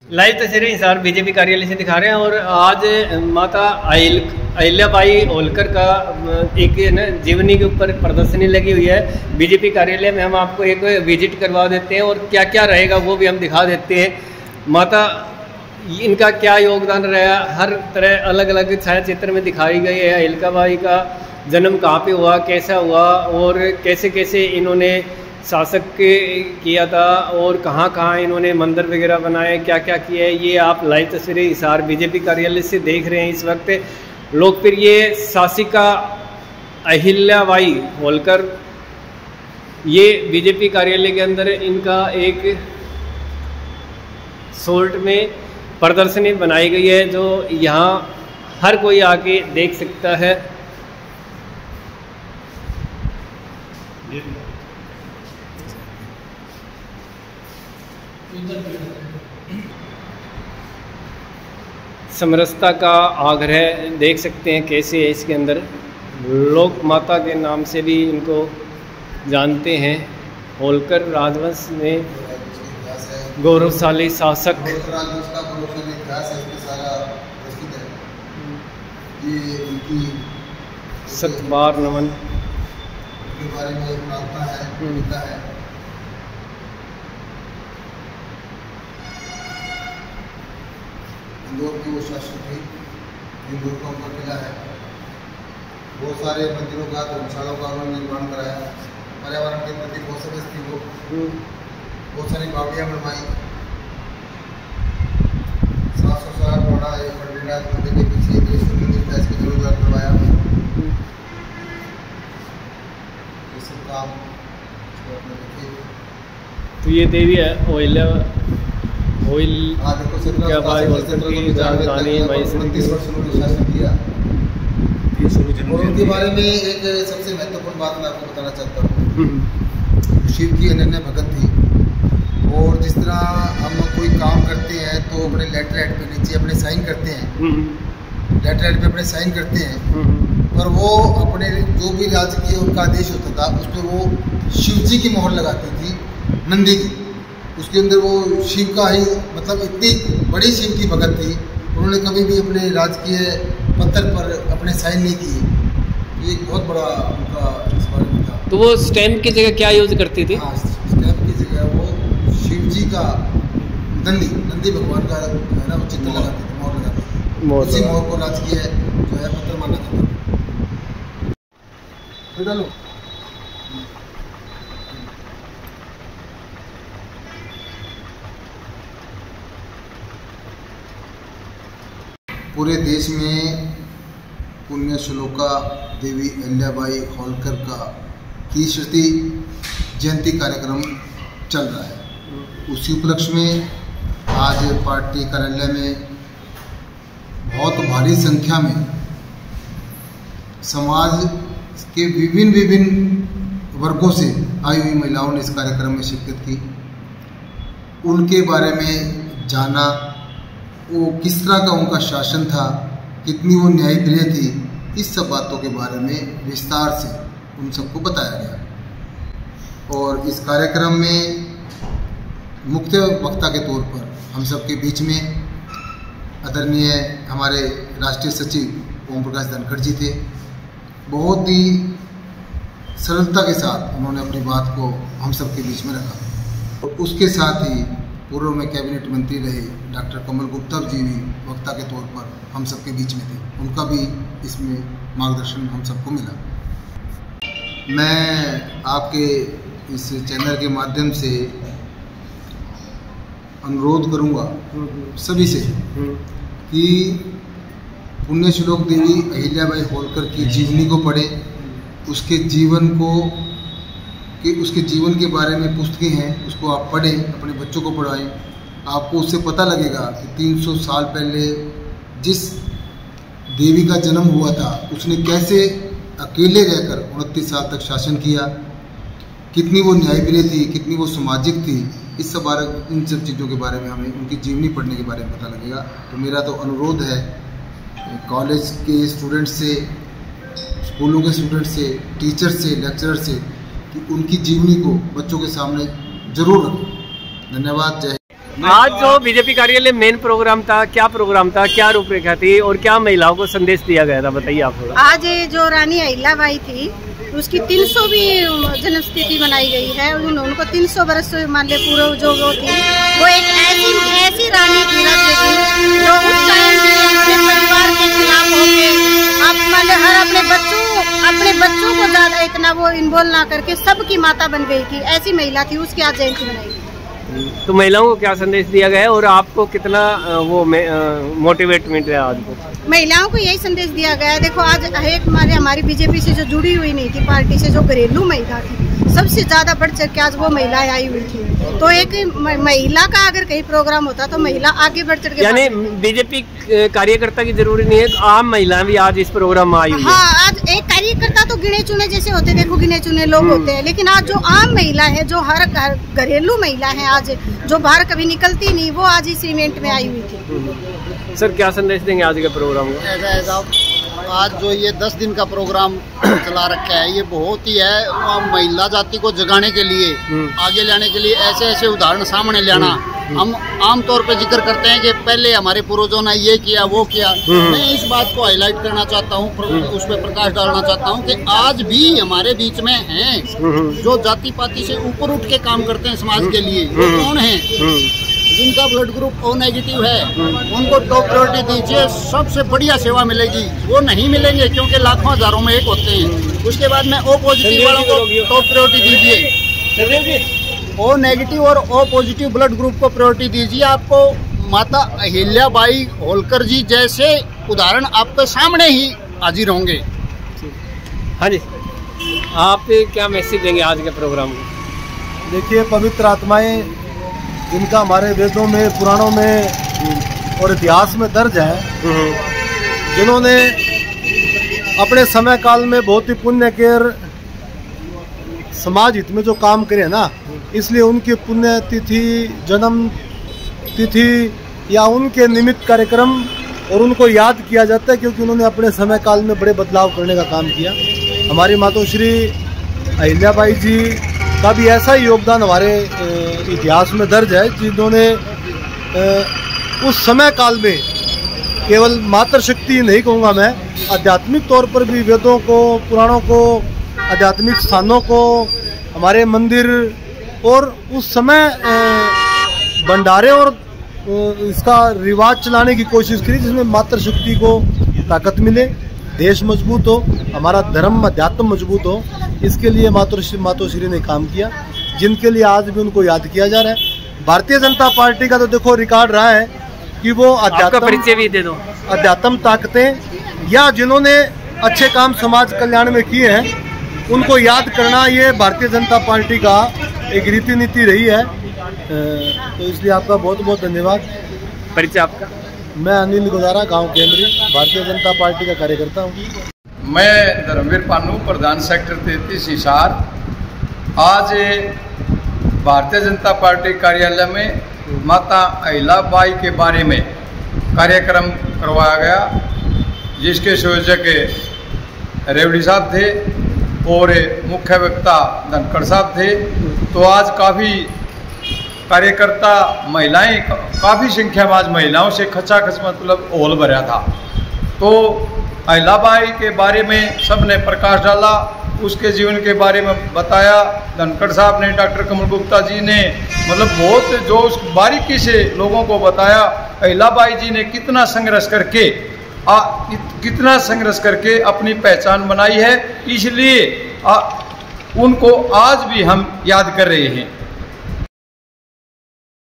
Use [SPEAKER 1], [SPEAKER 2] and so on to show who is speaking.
[SPEAKER 1] Live तस्वीरें Hisar BJP कार्यालय से दिखा रहे हैं और आज माता अहिल्याबाई होलकर का एक न जीवनी के ऊपर प्रदर्शनी लगी हुई है बीजेपी कार्यालय में। हम आपको एक विजिट करवा देते हैं और क्या क्या रहेगा वो भी हम दिखा देते हैं। माता इनका क्या योगदान रहा, हर तरह अलग अलग छाया चित्र में दिखाई गई है। अहिल्याबाई का जन्म कहाँ पे हुआ, कैसा हुआ और कैसे कैसे इन्होंने शासक के किया था और कहाँ कहाँ इन्होंने मंदिर वगैरह बनाए, क्या क्या किया है, ये आप लाइव तस्वीरें हिसार बीजेपी कार्यालय से देख रहे हैं। इस वक्त लोकप्रिय शासिका अहिल्याबाई होलकर, ये बीजेपी कार्यालय के अंदर इनका एक शॉर्ट में प्रदर्शनी बनाई गई है जो यहाँ हर कोई आके देख सकता है। समरसता का आग्रह देख सकते हैं कैसे है। इसके अंदर लोक माता के नाम से भी इनको जानते हैं। होलकर राजवंश में गौरवशाली शासक, सतबार नमन
[SPEAKER 2] के बारे में प्रार्थना है। इंदौर की वो शासक थी, इंदौर का उनका किला है। बहुत सारे मंदिरों का, धर्मशालाओं का उन्होंने निर्माण कराया। पर्यावरण के प्रति बहुत समझ थी वो। बहुत सारी बावड़ियाँ बनवाई, साफ सुथरा पड़ा। पंडितनाथ मंदिर के पीछे देश मंदिर था, इसका जीर्णोद्धार करवाया। ये सब काम
[SPEAKER 1] तो ये देवी है क्या भाई राजधानी
[SPEAKER 2] शासन किया। और उनके बारे में एक सबसे महत्वपूर्ण बात मैं आपको बताना चाहता हूँ। शिव की अनन्य भगत थी और जिस तरह हम कोई काम करते हैं तो अपने लेटर हेड पे नीचे अपने साइन करते हैं, लेटर हेड पे अपने साइन करते हैं, पर वो अपने जो भी राजकीय उनका आदेश होता था उस पर वो शिव जी की मोहर लगाती थी, नंदी की। उसके अंदर वो शिव का ही मतलब इतनी बड़ी शिव की भगत थी, उन्होंने कभी भी अपने राजकीय पत्थर पर अपने साइन नहीं किए। ये एक बहुत बड़ा उनका इस बारे में था।
[SPEAKER 1] तो वो स्टैम्प की जगह क्या यूज करती थी?
[SPEAKER 2] हाँ, स्टैम्प की जगह वो शिव जी का नंदी भगवान का है ना, वो चित्र लगाती थी, मोहर लगाती थी। उसी मोहर को राजकीय जो है पत्थर माना जाता था। पूरे देश में पुण्य श्लोका देवी अहिल्याबाई होलकर का की स्मृति जयंती कार्यक्रम चल रहा है। उसी उपलक्ष्य में आज पार्टी कार्यालय में बहुत भारी संख्या में समाज के विभिन्न वर्गों से आई हुई महिलाओं ने इस कार्यक्रम में शिरकत की। उनके बारे में जाना, वो किस तरह का उनका शासन था, कितनी वो न्यायप्रिय थी, इस सब बातों के बारे में विस्तार से उन सबको बताया गया। और इस कार्यक्रम में मुख्य वक्ता के तौर पर हम सबके बीच में आदरणीय हमारे राष्ट्रीय सचिव ओम प्रकाश धनखड़ जी थे। बहुत ही सरलता के साथ उन्होंने अपनी बात को हम सबके बीच में रखा। और उसके साथ ही पूर्व में कैबिनेट मंत्री रहे डॉक्टर कमल गुप्ता जी भी वक्ता के तौर पर हम सबके बीच में थे, उनका भी इसमें मार्गदर्शन हम सबको मिला। मैं आपके इस चैनल के माध्यम से अनुरोध करूंगा सभी से कि पुण्य श्लोक देवी अहिल्याबाई होलकर की जीवनी को पढ़ें, उसके जीवन के बारे में पुस्तकें हैं, उसको आप पढ़ें, अपने बच्चों को पढ़ाएं। आपको उससे पता लगेगा कि 300 साल पहले जिस देवी का जन्म हुआ था उसने कैसे अकेले रहकर 29 साल तक शासन किया, कितनी वो न्यायप्रिय थी, कितनी वो सामाजिक थी। इन सब चीज़ों के बारे में हमें उनकी जीवनी पढ़ने के बारे में पता लगेगा। तो मेरा तो अनुरोध है कॉलेज के स्टूडेंट से, स्कूलों के स्टूडेंट से, टीचर से, लेक्चरर से कि उनकी जीवनी को बच्चों के सामने जरूर रखें। धन्यवाद। जय
[SPEAKER 1] आज जो बीजेपी कार्यालय मेन प्रोग्राम था, क्या प्रोग्राम था, क्या रूपरेखा थी और क्या महिलाओं को संदेश दिया गया था, बताइए आप थोड़ा।
[SPEAKER 3] आज जो रानी अहिल्याबाई थी उसकी 300वीं जन्मतिथि मनाई गई है। उनको 300 वर्ष मान ले पूरे जो वो थी, वो एक ऐसी रानी थी राज्य की जो उस टाइम अपने परिवार के खिलाफ होके आप मान ले हर अपने बच्चों को ज्यादा इतना वो इन्वॉल्व ना करके सबकी माता बन गई थी, ऐसी महिला थी। उसकी आज जयंती मनाई गई।
[SPEAKER 1] तो महिलाओं को क्या संदेश दिया गया है और आपको कितना वो मोटिवेट मिल रहा है आज को?
[SPEAKER 3] महिलाओं को यही संदेश दिया गया है। देखो आज एक हमारी बीजेपी से जो जुड़ी हुई नहीं थी पार्टी से, जो घरेलू महिला थी, सबसे ज्यादा बढ़ चढ़ के आज वो महिलाएं आई हुई थी। तो एक महिला का अगर कहीं प्रोग्राम होता तो महिला आगे बढ़ चढ़ के,
[SPEAKER 1] यानी बीजेपी कार्यकर्ता की जरूरी नहीं है, आम महिलाएं भी आज इस प्रोग्राम में आई हुई है।
[SPEAKER 3] हाँ, आज एक कार्यकर्ता तो गिने चुने जैसे होते, देखो गिने चुने लोग होते हैं, लेकिन आज जो आम महिला है, जो हर घरेलू महिला है, आज जो बाहर कभी निकलती नहीं, वो आज इस इवेंट में आई हुई थी।
[SPEAKER 1] सर क्या संदेश देंगे आज के प्रोग्राम को?
[SPEAKER 4] ऐसा आज जो ये 10 दिन का प्रोग्राम चला रखा है, ये बहुत ही है महिला जाति को जगाने के लिए, आगे लाने के लिए, ऐसे उदाहरण सामने लाना। हम आमतौर पे जिक्र करते हैं कि पहले हमारे पूर्वजों ने ये किया वो किया। मैं इस बात को हाईलाइट करना चाहता हूँ, उस पर प्रकाश डालना चाहता हूँ कि आज भी हमारे बीच में हैं जो जाति पाति से ऊपर उठ के काम करते हैं समाज के लिए। वो कौन है? जिनका ब्लड ग्रुप O नेगेटिव है, उनको टॉप प्रायोरिटी दीजिए, सबसे बढ़िया सेवा मिलेगी। वो नहीं मिलेंगे क्योंकि लाखों हजारों में एक होते हैं। उसके बाद में O पॉजिटिव वालों को टॉप प्रायोरिटी दीजिए, O नेगेटिव और O पॉजिटिव ब्लड ग्रुप को प्रायोरिटी दीजिए। आपको माता अहिल्याबाई होलकर जी जैसे उदाहरण आपके सामने ही हाजिर होंगे।
[SPEAKER 1] हाँ जी, आप क्या मैसेज देंगे आज के प्रोग्राम को?
[SPEAKER 5] देखिए, पवित्र आत्माएं जिनका हमारे वेदों में, पुराणों में और इतिहास में दर्ज है, जिन्होंने अपने समय काल में बहुत ही पुण्य कर समाज हित में जो काम करे ना, इसलिए उनकी पुण्य तिथि, जन्म तिथि या उनके निमित्त कार्यक्रम और उनको याद किया जाता है, क्योंकि उन्होंने अपने समय काल में बड़े बदलाव करने का काम किया। हमारी मातोश्री अहिल्याबाई जी का भी ऐसा ही योगदान हमारे इतिहास में दर्ज है, जिन्होंने उस समय काल में केवल मातृशक्ति नहीं कहूँगा मैं, आध्यात्मिक तौर पर भी वेदों को, पुराणों को, आध्यात्मिक स्थानों को, हमारे मंदिर और उस समय भंडारे और इसका रिवाज चलाने की कोशिश करी, जिसमें मातृशक्ति को ताकत मिले, देश मजबूत हो, हमारा धर्म अध्यात्म मजबूत हो। इसके लिए मातोश्री ने काम किया, जिनके लिए आज भी उनको याद किया जा रहा है। भारतीय जनता पार्टी का तो देखो रिकॉर्ड रहा है कि वो अध्यात्म ताकतें या जिन्होंने अच्छे काम समाज कल्याण में किए हैं उनको याद करना, ये भारतीय जनता पार्टी का एक रीति नीति रही है। तो इसलिए आपका बहुत बहुत धन्यवाद।
[SPEAKER 1] परिचय आपका?
[SPEAKER 5] मैं अनिल गोदारा, गांव केंद्री, भारतीय जनता पार्टी का कार्यकर्ता हूँ।
[SPEAKER 6] मैं धर्मवीर पानू, प्रधान सेक्टर 33 हिसार। आज भारतीय जनता पार्टी कार्यालय में माता अहिल्याबाई के बारे में कार्यक्रम करवाया गया, जिसके संयोजक रेवड़ी साहब थे और मुख्य वक्ता धनखड़ साहब थे। तो आज काफ़ी कार्यकर्ता महिलाएं, काफ़ी संख्या में आज महिलाओं से खचाखच मतलब हॉल भरा था। तो अहिल्याबाई के बारे में सबने प्रकाश डाला, उसके जीवन के बारे में बताया। धनखड़ साहब ने, डॉक्टर कमल गुप्ता जी ने मतलब बहुत जो उस बारीकी से लोगों को बताया। अहिल्याबाई जी ने कितना संघर्ष करके अपनी पहचान बनाई है, इसलिए उनको आज भी हम याद कर रहे हैं।